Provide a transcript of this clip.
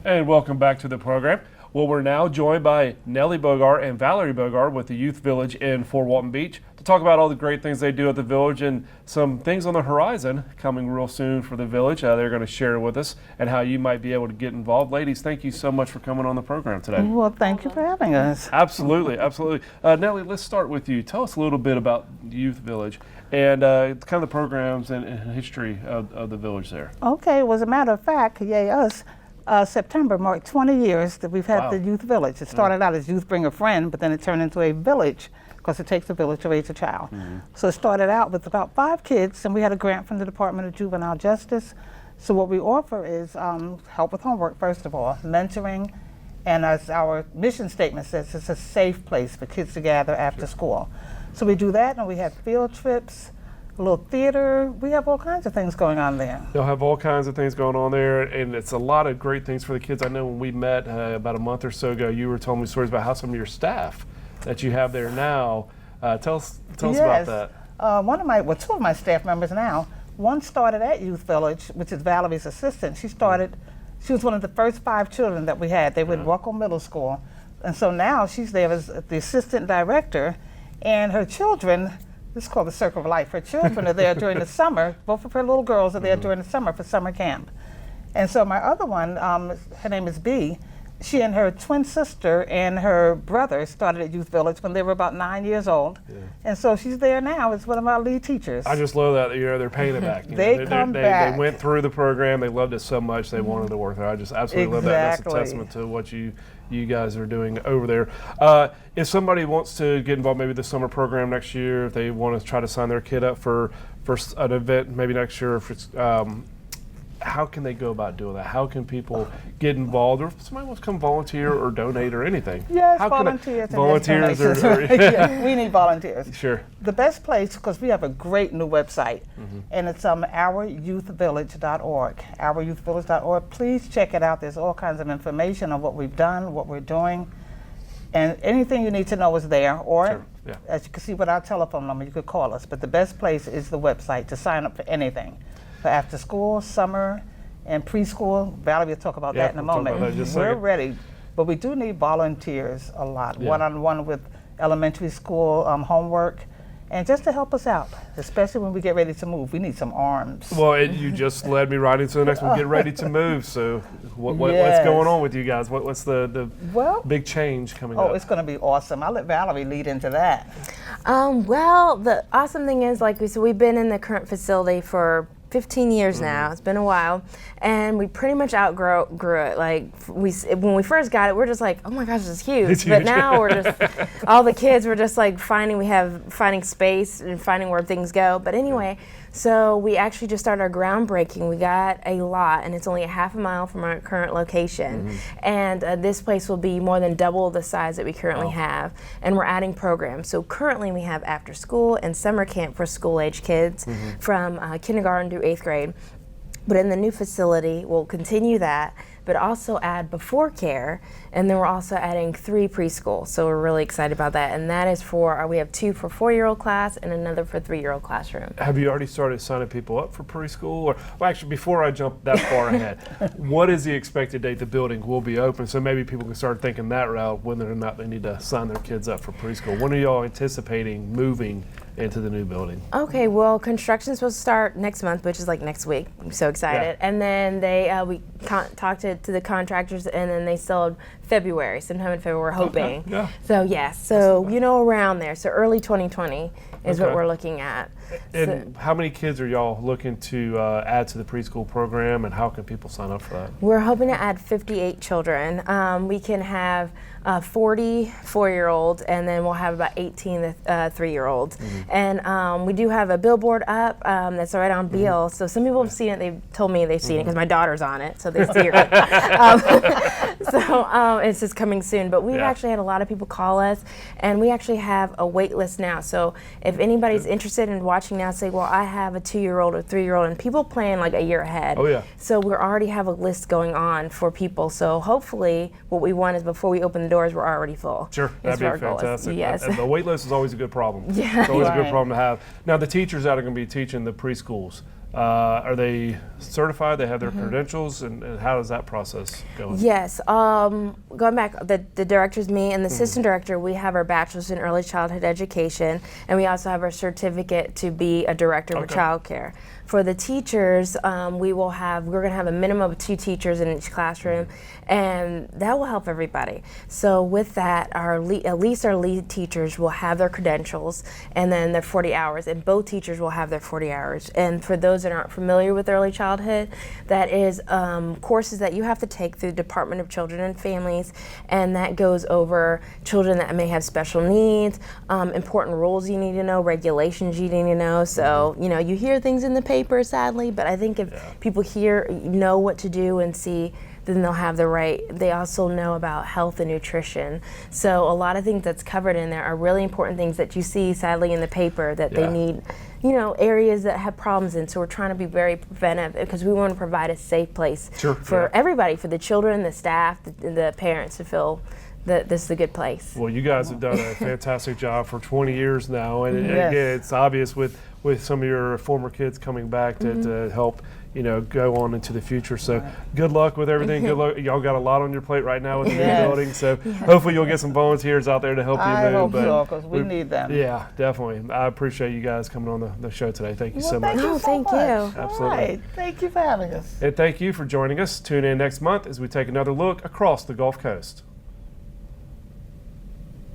And welcome back to the program. Well, we're now joined by Nellie Bogart and Valerie Bogart with the Youth Village in Fort Walton Beach to talk about all the great things they do at the village and some things on the horizon coming real soon for the village. They're going to share with us and how you might be able to get involved. Ladies, thank you so much for coming on the program today. Well, thank you for having us. Absolutely, absolutely. Nellie, let's start with you. Tell us a little bit about the Youth Village and kind of the programs and history of the village there. Okay, well, as a matter of fact, yay us, September marked 20 years that we've had the Youth Village. It started out as Youth Bring a Friend, but then it turned into a village because it takes a village to raise a child. So it started out with about 5 kids, and we had a grant from the Department of Juvenile Justice. So what we offer is help with homework, first of all, mentoring, and as our mission statement says, it's a safe place for kids to gather after school. So we do that, and we have field trips, a little theater. We have all kinds of things going on there. They'll have all kinds of things going on there, and it's a lot of great things for the kids. I know when we met about a month or so ago, you were telling me stories about how some of your staff that you have there now. Tell us about that. Two of my staff members now. One started at Youth Village, which is Valerie's assistant. She was one of the first 5 children that we had. They were in Ruckle Middle School, and so now she's there as the assistant director, and her children. This is called the Circle of Life. Her children are there during the summer. Both of her little girls are there during the summer for summer camp. And so my other one, her name is Bee. She and her twin sister and her brother started at Youth Village when they were about 9 years old. Yeah. And so she's there now as one of our lead teachers. I just love that, they're paying it back. They come back. They went through the program. They loved it so much. They wanted to work there. I just absolutely love that. That's a testament to what you guys are doing over there. If somebody wants to get involved, maybe the summer program next year, if they want to try to sign their kid up for an event maybe next year, if it's, how can they go about doing that? How can people get involved? Or if somebody wants to come volunteer or donate or anything? Yes, how volunteers. Volunteers yeah, we need volunteers. Sure. The best place, because we have a great new website, and it's ouryouthvillage.org. Ouryouthvillage.org. Please check it out. There's all kinds of information on what we've done, what we're doing, and anything you need to know is there. Or, as you can see with our telephone number, you could call us. But the best place is the website to sign up for anything. For after school, summer, and preschool. Valerie will talk about that in a moment. We're ready, but we do need volunteers a lot. One-on-one with elementary school homework, and just to help us out, especially when we get ready to move. We need some arms. Well, you just led me right into the next one. Get ready to move. So what's going on with you guys? What's the big change coming up? Oh, it's going to be awesome. I'll let Valerie lead into that. Well, the awesome thing is, like we said, we've been in the current facility for 15 years now. It's been a while, and we pretty much grew it. Like when we first got it, we're just like, oh my gosh, this is huge. It's but huge. now we're just all the kids were just like finding space and finding where things go. But anyway, so we actually just started our groundbreaking. We got a lot, and it's only a half a mile from our current location. And this place will be more than double the size that we currently have. And we're adding programs. So currently we have after school and summer camp for school-age kids from kindergarten through 8th grade. But in the new facility, we'll continue that, but also add before care, and then we're also adding 3 preschool. So we're really excited about that, and that is we have 2 for 4-year-old class and another for 3-year-old classroom. Have you already started signing people up for preschool? Or, well, actually, before I jump that far ahead, what is the expected date the building will be open? So maybe people can start thinking that route, whether or not they need to sign their kids up for preschool. When are y'all anticipating moving into the new building? Okay, well, construction's supposed to start next month, which is like next week. I'm so excited. And then we talked to the contractors, and then they sold February, sometime in February, we're hoping. So around there. So early 2020 is what we're looking at. And how many kids are y'all looking to add to the preschool program, and how can people sign up for that? We're hoping to add 58 children. We can have 40 4-year-olds, and then we'll have about 18 3-year-olds. And we do have a billboard up that's right on Beale. So some people have seen it. They've told me they've seen it because my daughter's on it, so they see it. So it's just coming soon. But we've actually had a lot of people call us, and we actually have a wait list now. So if anybody's interested in watching now, say, well, I have a 2-year-old or 3-year-old, and people plan like a year ahead. So we already have a list going on for people. So hopefully what we want is before we open the doors, we're already full. Sure, that'd be fantastic. Yes. And the wait list is always a good problem. It's always a good problem to have. Now, the teachers that are going to be teaching the preschools, Are they certified? They have their credentials, and how does that process go? Yes. Going back, the director's me and the assistant director. We have our bachelor's in early childhood education, and we also have our certificate to be a director of child care. For the teachers, we're going to have a minimum of 2 teachers in each classroom, and that will help everybody. So with that, at least our lead teachers will have their credentials, and then their 40 hours, and both teachers will have their 40 hours. And for those that aren't familiar with early childhood, that is courses that you have to take through the Department of Children and Families, and that goes over children that may have special needs, important rules you need to know, regulations you need to know. So, you hear things in the paper, sadly, but I think if people know what to do and see, then they'll have they also know about health and nutrition. So a lot of things that's covered in there are really important things that you see, sadly, in the paper that they need, areas that have problems in. So we're trying to be very preventive because we want to provide a safe place for everybody, for the children, the staff, the parents to feel that this is a good place. Well, you guys have done a fantastic job for 20 years now, and again, it's obvious with some of your former kids coming back to help go on into the future. So good luck with everything. Good luck. Y'all got a lot on your plate right now with the new building, so hopefully you'll get some volunteers out there to help you move. I hope so, because we need them. Yeah, definitely. I appreciate you guys coming on the show today. Thank you so much. Thank you. Absolutely. All right. Thank you for having us. And thank you for joining us. Tune in next month as we take another look across the Gulf Coast.